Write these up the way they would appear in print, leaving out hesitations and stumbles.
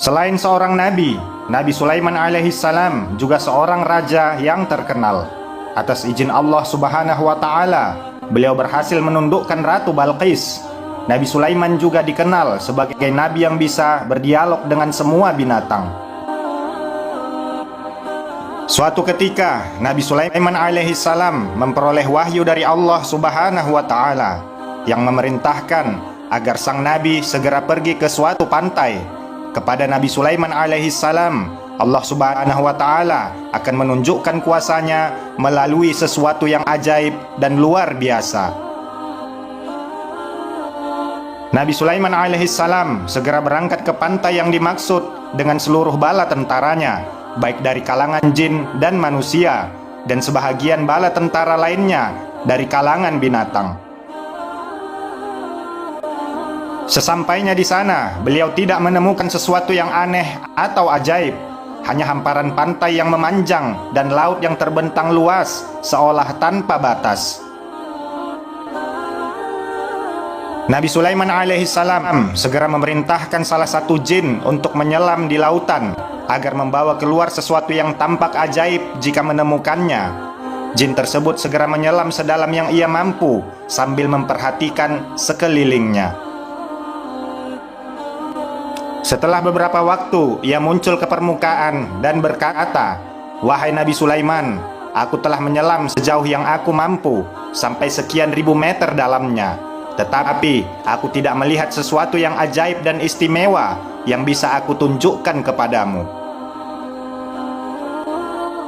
Selain seorang nabi, Nabi Sulaiman alaihissalam juga seorang raja yang terkenal. Atas izin Allah Subhanahu wa Ta'ala, beliau berhasil menundukkan Ratu Balqis. Nabi Sulaiman juga dikenal sebagai nabi yang bisa berdialog dengan semua binatang. Suatu ketika, Nabi Sulaiman alaihissalam memperoleh wahyu dari Allah Subhanahu wa Ta'ala yang memerintahkan agar sang nabi segera pergi ke suatu pantai. Kepada Nabi Sulaiman alaihissalam, Allah Subhanahu wa Ta'ala akan menunjukkan kuasanya melalui sesuatu yang ajaib dan luar biasa. Nabi Sulaiman alaihissalam segera berangkat ke pantai yang dimaksud dengan seluruh bala tentaranya, baik dari kalangan jin dan manusia, dan sebahagian bala tentara lainnya dari kalangan binatang. Sesampainya di sana, beliau tidak menemukan sesuatu yang aneh atau ajaib, hanya hamparan pantai yang memanjang dan laut yang terbentang luas seolah tanpa batas. Nabi Sulaiman alaihissalam segera memerintahkan salah satu jin untuk menyelam di lautan agar membawa keluar sesuatu yang tampak ajaib jika menemukannya. Jin tersebut segera menyelam sedalam yang ia mampu sambil memperhatikan sekelilingnya. Setelah beberapa waktu, ia muncul ke permukaan dan berkata, "Wahai Nabi Sulaiman, aku telah menyelam sejauh yang aku mampu, sampai sekian ribu meter dalamnya. Tetapi aku tidak melihat sesuatu yang ajaib dan istimewa yang bisa aku tunjukkan kepadamu."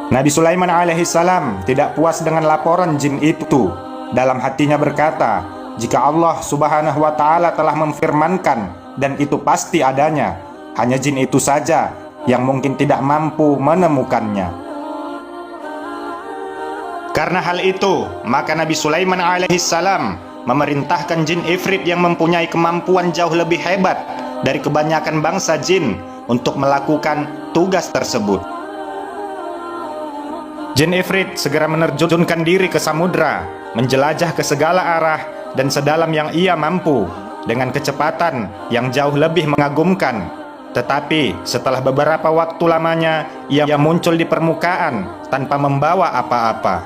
Nabi Sulaiman alaihissalam tidak puas dengan laporan jin itu. Dalam hatinya berkata, jika Allah Subhanahu wa Ta'ala telah memfirmankan dan itu pasti adanya, hanya jin itu saja yang mungkin tidak mampu menemukannya. Karena hal itu, maka Nabi Sulaiman alaihissalam memerintahkan jin Ifrit yang mempunyai kemampuan jauh lebih hebat dari kebanyakan bangsa jin untuk melakukan tugas tersebut. Jin Ifrit segera menerjunkan diri ke samudra, menjelajah ke segala arah dan sedalam yang ia mampu dengan kecepatan yang jauh lebih mengagumkan. Tetapi setelah beberapa waktu lamanya, ia muncul di permukaan tanpa membawa apa-apa.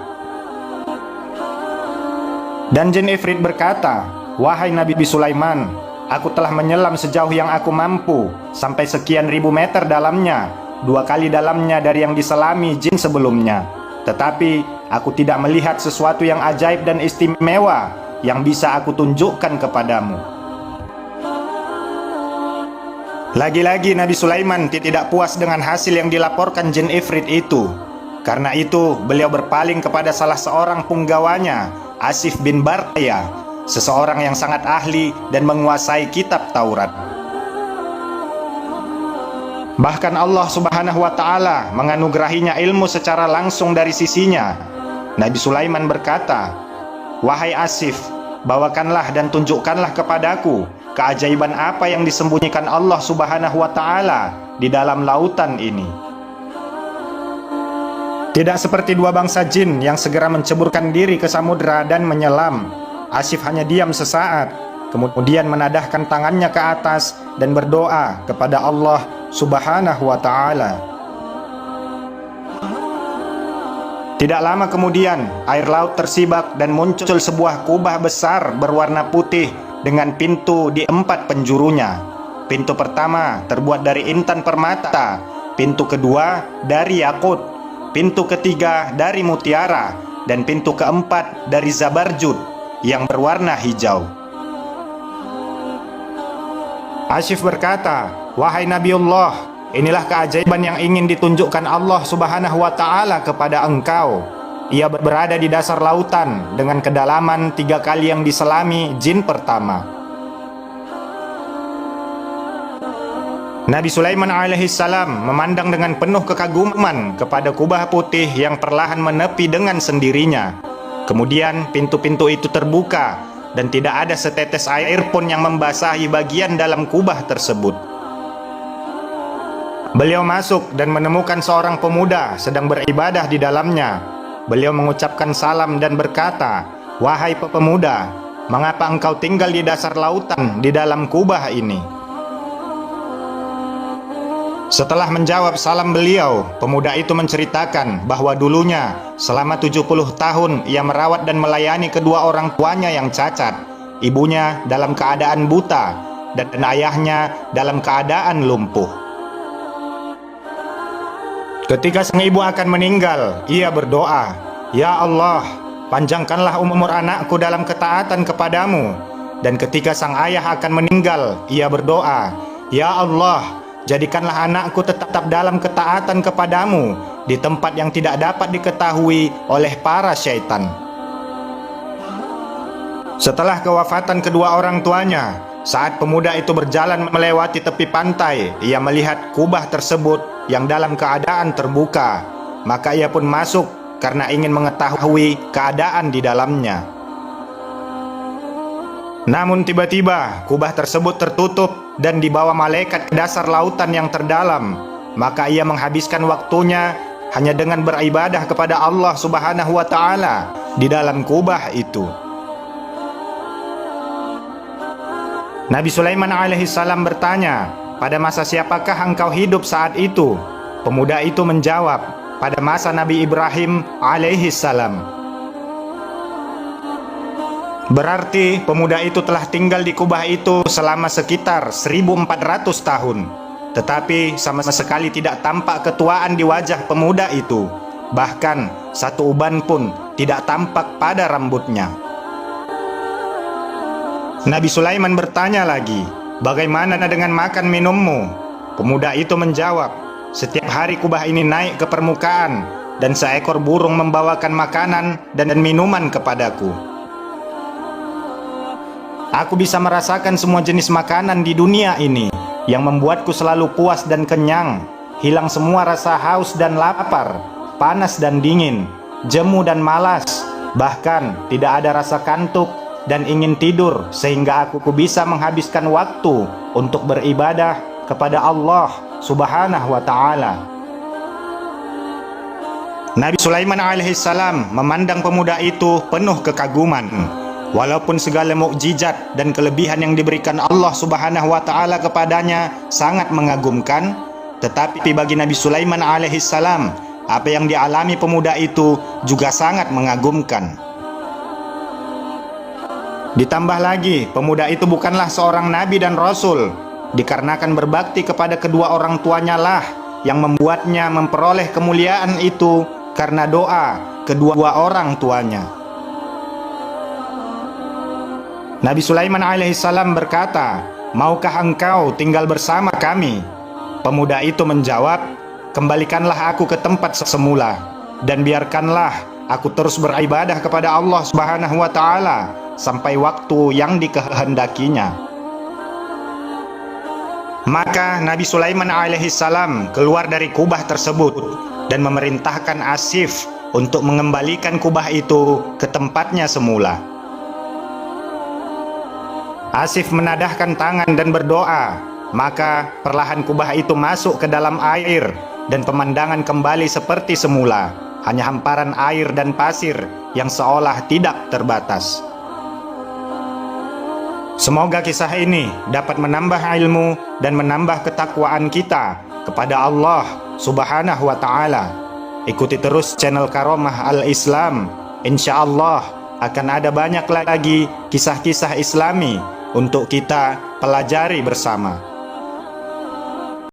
Dan jin Ifrit berkata, "Wahai Nabi Sulaiman, aku telah menyelam sejauh yang aku mampu, sampai sekian ribu meter dalamnya, 2 kali dalamnya dari yang diselami jin sebelumnya. Tetapi aku tidak melihat sesuatu yang ajaib dan istimewa yang bisa aku tunjukkan kepadamu." Lagi-lagi Nabi Sulaiman tidak puas dengan hasil yang dilaporkan jin Ifrit itu. Karena itu beliau berpaling kepada salah seorang punggawanya, Asif bin Barqiyah, seseorang yang sangat ahli dan menguasai kitab Taurat. Bahkan Allah Subhanahu wa Ta'ala menganugerahinya ilmu secara langsung dari sisinya. Nabi Sulaiman berkata, "Wahai Asif, bawakanlah dan tunjukkanlah kepadaku keajaiban apa yang disembunyikan Allah Subhanahu wa Ta'ala di dalam lautan ini." Tidak seperti dua bangsa jin yang segera menceburkan diri ke samudra dan menyelam, Asif hanya diam sesaat, kemudian menadahkan tangannya ke atas dan berdoa kepada Allah Subhanahu wa Ta'ala. Tidak lama kemudian, air laut tersibak dan muncul sebuah kubah besar berwarna putih dengan pintu di 4 penjurunya. Pintu pertama terbuat dari intan permata, pintu kedua dari yakut, pintu ketiga dari mutiara, dan pintu keempat dari zabarjud yang berwarna hijau. Asif berkata, "Wahai Nabiullah, inilah keajaiban yang ingin ditunjukkan Allah Subhanahu wa Ta'ala kepada engkau. Ia berada di dasar lautan dengan kedalaman 3 kali yang diselami jin pertama." Nabi Sulaiman alaihissalam memandang dengan penuh kekaguman kepada kubah putih yang perlahan menepi dengan sendirinya. Kemudian pintu-pintu itu terbuka dan tidak ada setetes air pun yang membasahi bagian dalam kubah tersebut. Beliau masuk dan menemukan seorang pemuda sedang beribadah di dalamnya. Beliau mengucapkan salam dan berkata, "Wahai pemuda, mengapa engkau tinggal di dasar lautan di dalam kubah ini?" Setelah menjawab salam beliau, pemuda itu menceritakan bahwa dulunya selama 70 tahun ia merawat dan melayani kedua orang tuanya yang cacat, ibunya dalam keadaan buta dan ayahnya dalam keadaan lumpuh. Ketika sang ibu akan meninggal, ia berdoa, "Ya Allah, panjangkanlah umur anakku dalam ketaatan kepadamu." Dan ketika sang ayah akan meninggal, ia berdoa, "Ya Allah, jadikanlah anakku tetap dalam ketaatan kepadamu di tempat yang tidak dapat diketahui oleh para syaitan." Setelah kewafatan kedua orang tuanya, saat pemuda itu berjalan melewati tepi pantai, ia melihat kubah tersebut yang dalam keadaan terbuka. Maka ia pun masuk karena ingin mengetahui keadaan di dalamnya. Namun tiba-tiba kubah tersebut tertutup dan dibawa malaikat ke dasar lautan yang terdalam. Maka ia menghabiskan waktunya hanya dengan beribadah kepada Allah Subhanahu wa Ta'ala di dalam kubah itu. Nabi Sulaiman alaihissalam bertanya, "Pada masa siapakah engkau hidup saat itu?" Pemuda itu menjawab, "Pada masa Nabi Ibrahim alaihissalam." Berarti pemuda itu telah tinggal di kubah itu selama sekitar 1400 tahun. Tetapi sama sekali tidak tampak ketuaan di wajah pemuda itu. Bahkan satu uban pun tidak tampak pada rambutnya. Nabi Sulaiman bertanya lagi, "Bagaimana dengan makan minummu?" Pemuda itu menjawab, "Setiap hari kubah ini naik ke permukaan dan seekor burung membawakan makanan dan minuman kepadaku. Aku bisa merasakan semua jenis makanan di dunia ini yang membuatku selalu puas dan kenyang. Hilang semua rasa haus dan lapar, panas dan dingin, jemu dan malas. Bahkan tidak ada rasa kantuk dan ingin tidur, sehingga aku bisa menghabiskan waktu untuk beribadah kepada Allah Subhanahu wa Ta'ala." Nabi Sulaiman alaihissalam memandang pemuda itu penuh kekaguman. Walaupun segala mukjizat dan kelebihan yang diberikan Allah Subhanahu wa Ta'ala kepadanya sangat mengagumkan, tetapi bagi Nabi Sulaiman alaihissalam, apa yang dialami pemuda itu juga sangat mengagumkan. Ditambah lagi, pemuda itu bukanlah seorang nabi dan rasul, dikarenakan berbakti kepada kedua orang tuanya lah yang membuatnya memperoleh kemuliaan itu karena doa kedua orang tuanya. Nabi Sulaiman alaihissalam berkata, "Maukah engkau tinggal bersama kami?" Pemuda itu menjawab, "Kembalikanlah aku ke tempat semula dan biarkanlah aku terus beribadah kepada Allah Subhanahu wa Ta'ala sampai waktu yang dikehendakinya." Maka Nabi Sulaiman alaihissalam keluar dari kubah tersebut dan memerintahkan Asif untuk mengembalikan kubah itu ke tempatnya semula. Asif menadahkan tangan dan berdoa, maka perlahan kubah itu masuk ke dalam air dan pemandangan kembali seperti semula, hanya hamparan air dan pasir yang seolah tidak terbatas. Semoga kisah ini dapat menambah ilmu dan menambah ketakwaan kita kepada Allah Subhanahu wa Ta'ala. Ikuti terus channel Karomah Al-Islam. Insya Allah akan ada banyak lagi kisah-kisah Islami untuk kita pelajari bersama.